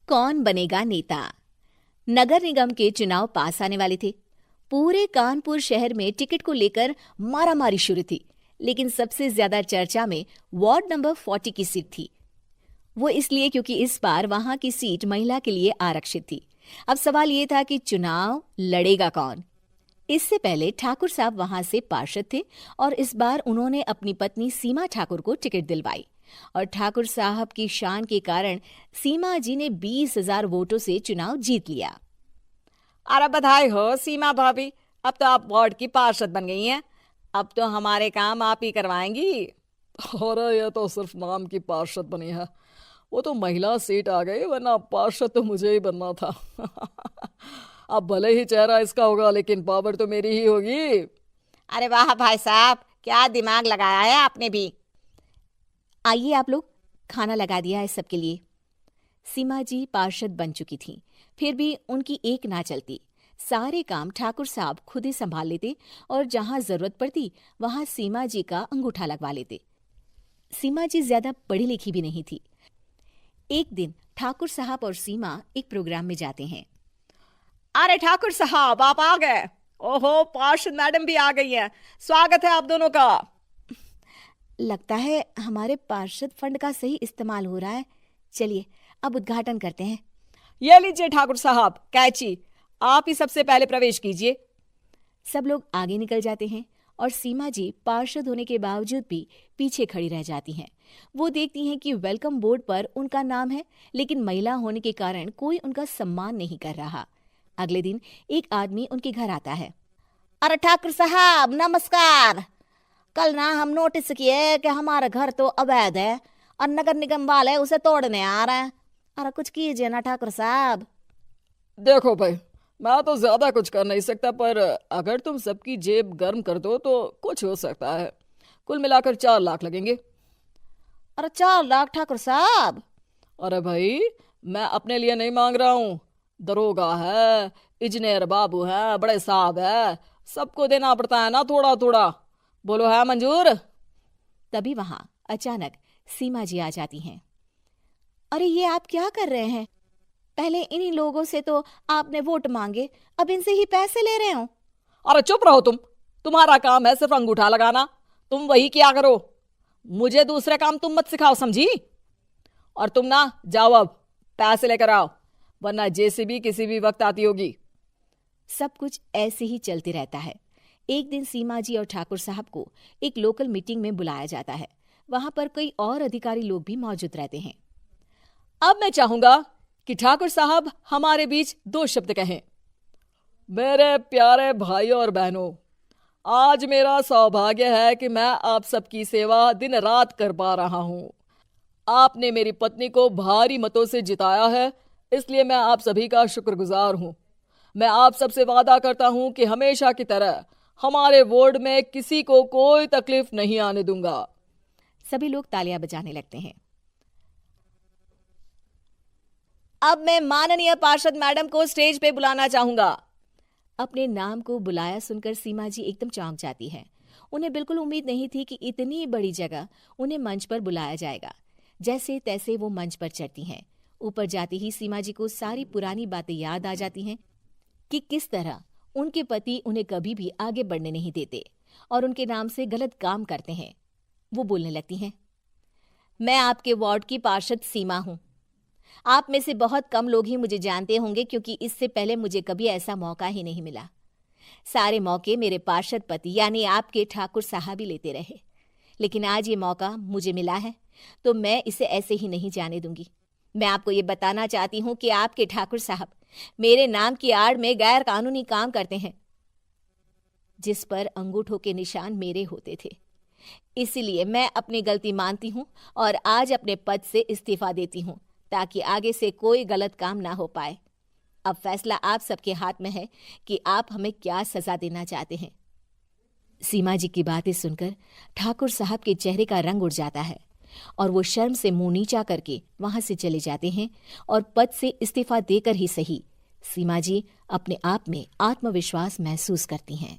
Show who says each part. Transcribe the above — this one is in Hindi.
Speaker 1: कौन बनेगा नेता। नगर निगम के चुनाव पास आने वाले थे। पूरे कानपुर शहर में टिकट को लेकर मारामारी शुरू थी, लेकिन सबसे ज्यादा चर्चा में वार्ड नंबर 40 की सीट थी। वो इसलिए क्योंकि इस बार वहां की सीट महिला के लिए आरक्षित थी। अब सवाल ये था कि चुनाव लड़ेगा कौन। इससे पहले ठाकुर साहब वहां से पार्षद थे और इस बार उन्होंने अपनी पत्नी सीमा ठाकुर को टिकट दिलवाई और ठाकुर साहब की शान के कारण सीमा जी ने 20,000 वोटों से चुनाव जीत लिया।
Speaker 2: अरे बधाई हो सीमा भाभी, अब तो आप वार्ड की पार्षद बन गई हैं। अब तो हमारे काम आप ही करवाएंगी।
Speaker 3: अरे ये तो सिर्फ नाम की पार्षद बनी है, वो तो महिला सीट आ गई, वरना पार्षद तो मुझे ही बनना था। अब भले ही चेहरा इसका होगा, लेकिन पावर तो मेरी ही होगी।
Speaker 2: अरे वाह भाई साहब, क्या दिमाग लगाया है आपने भी।
Speaker 1: आइए आप लोग, खाना लगा दिया है सबके लिए। सीमा जी पार्षद बन चुकी थीं, फिर भी उनकी एक ना चलती। सारे काम ठाकुर साहब खुद ही संभाल लेते और जहां जरूरत पड़ती वहां सीमा जी का अंगूठा लगवा लेते। सीमा जी ज्यादा पढ़ी लिखी भी नहीं थी। एक दिन ठाकुर साहब और सीमा एक प्रोग्राम में जाते हैं।
Speaker 2: अरे ठाकुर साहब, आप आ गए। ओहो, पार्षद मैडम भी आ गई हैं। स्वागत है आप दोनों का।
Speaker 1: लगता है हमारे पार्षद फंड का सही इस्तेमाल हो रहा है। चलिए अब उद्घाटन करते हैं।
Speaker 2: ये लीजिए ठाकुर साहब कैची, आप ही सबसे पहले प्रवेश कीजिए।
Speaker 1: सब लोग आगे निकल जाते हैं और सीमा जी पार्षद होने के बावजूद भी पीछे खड़ी रह जाती हैं। वो देखती हैं कि वेलकम बोर्ड पर उनका नाम है, लेकिन महिला होने के कारण कोई उनका सम्मान नहीं कर रहा। अगले दिन एक आदमी उनके घर आता है।
Speaker 2: अरे ठाकुर साहब नमस्कार। कल ना हम नोटिस किए कि हमारा घर तो अवैध है और नगर निगम वाले उसे तोड़ने आ रहे हैं। अरे कुछ कीजिए ना ठाकुर साहब।
Speaker 3: देखो भाई, मैं तो ज्यादा कुछ कर नहीं सकता, पर अगर तुम सबकी जेब गर्म कर दो तो कुछ हो सकता है। कुल मिलाकर 4 लाख लगेंगे।
Speaker 2: अरे 4 लाख ठाकुर साहब?
Speaker 3: अरे भाई, मैं अपने लिए नहीं मांग रहा हूँ। दरोगा है, इंजीनियर बाबू है, बड़े साहब है, सबको देना पड़ता है ना थोड़ा थोड़ा। बोलो है मंजूर?
Speaker 1: तभी वहां अचानक सीमा जी आ जाती हैं। अरे ये आप क्या कर रहे हैं? पहले इन्हीं लोगों से तो आपने वोट मांगे, अब इनसे ही पैसे ले रहे हो।
Speaker 3: अरे चुप रहो तुम, तुम्हारा काम है सिर्फ अंगूठा लगाना, तुम वही किया करो। मुझे दूसरे काम तुम मत सिखाओ, समझी? और तुम ना जाओ, अब पैसे लेकर आओ, वरना जेसीबी किसी भी वक्त आती होगी।
Speaker 1: सब कुछ ऐसे ही चलते रहता है। एक दिन सीमा जी और ठाकुर साहब को एक लोकल मीटिंग में बुलाया जाता है। वहां पर कई और अधिकारी लोग भी मौजूद रहते हैं।
Speaker 3: अब मैं चाहूंगा कि ठाकुर साहब हमारे बीच 2 शब्द कहें। मेरे प्यारे भाइयों और बहनों, आज मेरा सौभाग्य है कि मैं आप सबकी सेवा दिन रात कर पा रहा हूं। आपने मेरी पत्नी को भारी मतों से जिताया है, इसलिए मैं आप सभी का शुक्रगुजार हूं। मैं आप सबसे वादा करता हूं कि हमेशा की तरह हमारे वार्ड में किसी को कोई तकलीफ नहीं आने दूंगा।
Speaker 1: सभी लोग तालियां बजाने लगते हैं।
Speaker 2: अब मैं माननीय पार्षद मैडम को स्टेज पे बुलाना चाहूंगा।
Speaker 1: अपने नाम को बुलाया सुनकर सीमा जी एकदम चौंक जाती है। उन्हें बिल्कुल उम्मीद नहीं थी कि इतनी बड़ी जगह उन्हें मंच पर बुलाया जाएगा। जैसे तैसे वो मंच पर चढ़ती हैं। ऊपर जाते ही सीमा जी को सारी पुरानी बातें याद आ जाती हैं कि किस तरह उनके पति उन्हें कभी भी आगे बढ़ने नहीं देते और उनके नाम से गलत काम करते हैं। वो बोलने लगती हैं,
Speaker 2: मैं आपके वार्ड की पार्षद सीमा हूं। आप में से बहुत कम लोग ही मुझे जानते होंगे, क्योंकि इससे पहले मुझे कभी ऐसा मौका ही नहीं मिला। सारे मौके मेरे पार्षद पति यानी आपके ठाकुर साहब ही लेते रहे, लेकिन आज ये मौका मुझे मिला है तो मैं इसे ऐसे ही नहीं जाने दूंगी। मैं आपको ये बताना चाहती हूँ कि आपके ठाकुर साहब मेरे नाम की आड़ में गैर कानूनी काम करते हैं, जिस पर अंगूठों के निशान मेरे होते थे। इसीलिए मैं अपनी गलती मानती हूँ और आज अपने पद से इस्तीफा देती हूँ, ताकि आगे से कोई गलत काम ना हो पाए। अब फैसला आप सबके हाथ में है कि आप हमें क्या सजा देना चाहते हैं।
Speaker 1: सीमा जी की बातें सुनकर ठाकुर साहब के चेहरे का रंग उड़ जाता है और वो शर्म से मुंह नीचा करके वहां से चले जाते हैं और पद से इस्तीफा देकर ही सही सीमा जी अपने आप में आत्मविश्वास महसूस करती हैं।